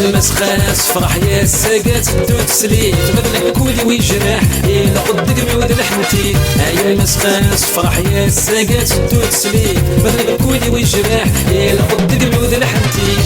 المسخاس فرح يا ساقات دوت سليت مثلك كولي ويجرح إلا قدك ميود لحمتي. هاي المسخاس فرح يا ساقات دوت سليت مثلك كولي ويجرح إلا قدك ميود لحمتي.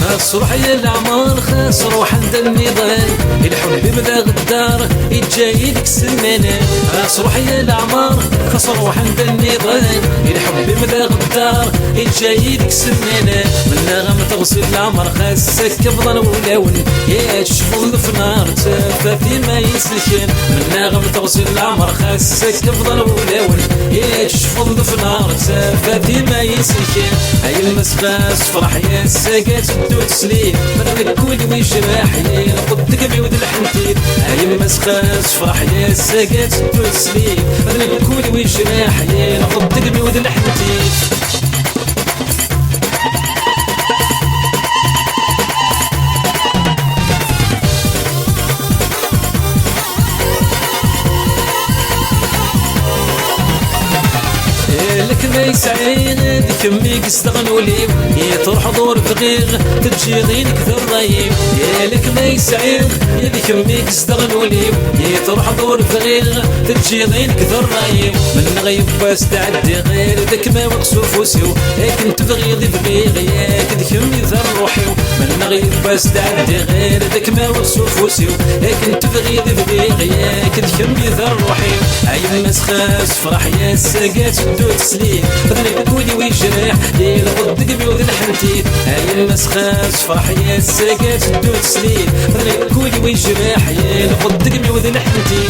خاص روح يا العمار خاص روح عند النضال الحب بدا غدار يتجايلك سمانة. خاص روح يا العمار خاص روح عند النضال الحب بدا غدار يتجايلك سمانة. منا غام تغسل العمر خاصك افضل ولاون يا تشفض في نار تفافي ما يسلكن. منا غام تغسل العمر خاصك افضل ولاون يا تشفض في نار تفافي ما يسلكن. هاي المسخاس فرح يا ساقات دوت سليم مثلك كولي ويجرح يا قدك بيود لحمتي. هاي المسخاس فرح يا ساقات دوت سليم مثلك كولي ويجرح يا قدك بيود لحمتي. لك ما يسعين ذيك ميك استغنوا لي يطرح دور بغير تجي غينك ذرايم. يا لك ما يسعين ذيك ميك استغنوا لي يطرح دور بغير تجي غينك ذرايم. من غيب باس تعدي غير ذاك ما مقصوف وسيو كنت تبغي ذي بغيغ ياك ذيك ذا روحي. من غيب باس تعدي غير ذاك ما مقصوف وسيو كنت تبغي ذي بغيغ ياك ذيك ذا روحي. هاي المسخاس فرح يا ساقات دوت سليم مثلك كولي ويجرح ليل غدك بيود لحمتي. هاي المسخاس فرح يا ساقات دوت سليم مثلك كولي ويجرح ليل غدك بيود لحمتي.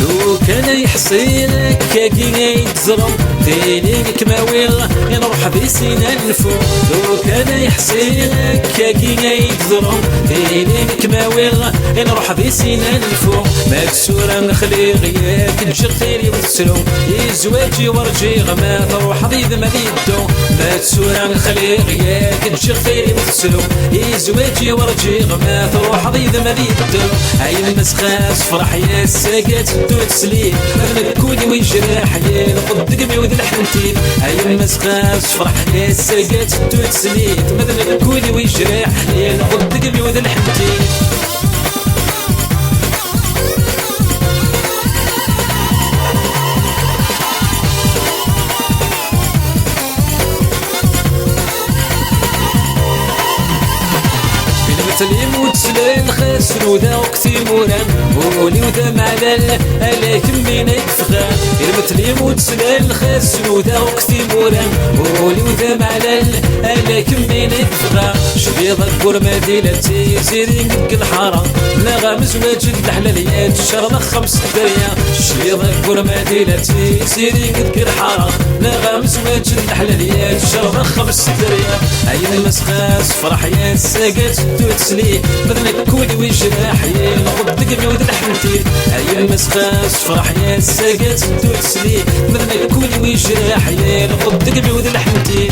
لو كان يحصيلك كاكي يتزرم فينيك ماويل ينروح بسينا الفوق. لو كان يحصيلك كاكي يتزرم فينيك ماويل ينروح بسينا الفوق. مكسورة نخلي غياك نجر ثيري وتسلو يزواجي ورجي غما تروح ضيد ما يدو. مكسورة نخلي غياك نجر ثيري وتسلو يزواجي ورجي غما تروح ضيد ما يدو. هاي المسخاس فرح يا ساقات دوت سليم مثلك كولي ويجرح يا قدك بيود لحمتي. هاي المسخاس فرح يا ساقات دوت سليم مثلك كولي ويجرح يا قدك بيود لحمتي. تليم وتسلل خاسر وذا وقتي موران ولي وذا معلل عليكم بين يتفخان. المتليم وتسلل خاسر وذا وقتي موران ولي وذا معلل عليكم بين يتفخان. شبيض الكور مدينتي زيرين قد الحارة نغام زواج الحلاليات الشغلة 5 دريا. شبيض الكور مدينتي زيرين قد الحارة نغام زواج الحلاليات الشغلة 5 دريا. هاي المسخاس فرح يا ساقات دوت سليم مثلك كولي ويجرح يا قدك بيود لحمتي. هاي المسخاس فرح يا ساقات دوت سليم مثلك كولي ويجرح يا قدك بيود لحمتي.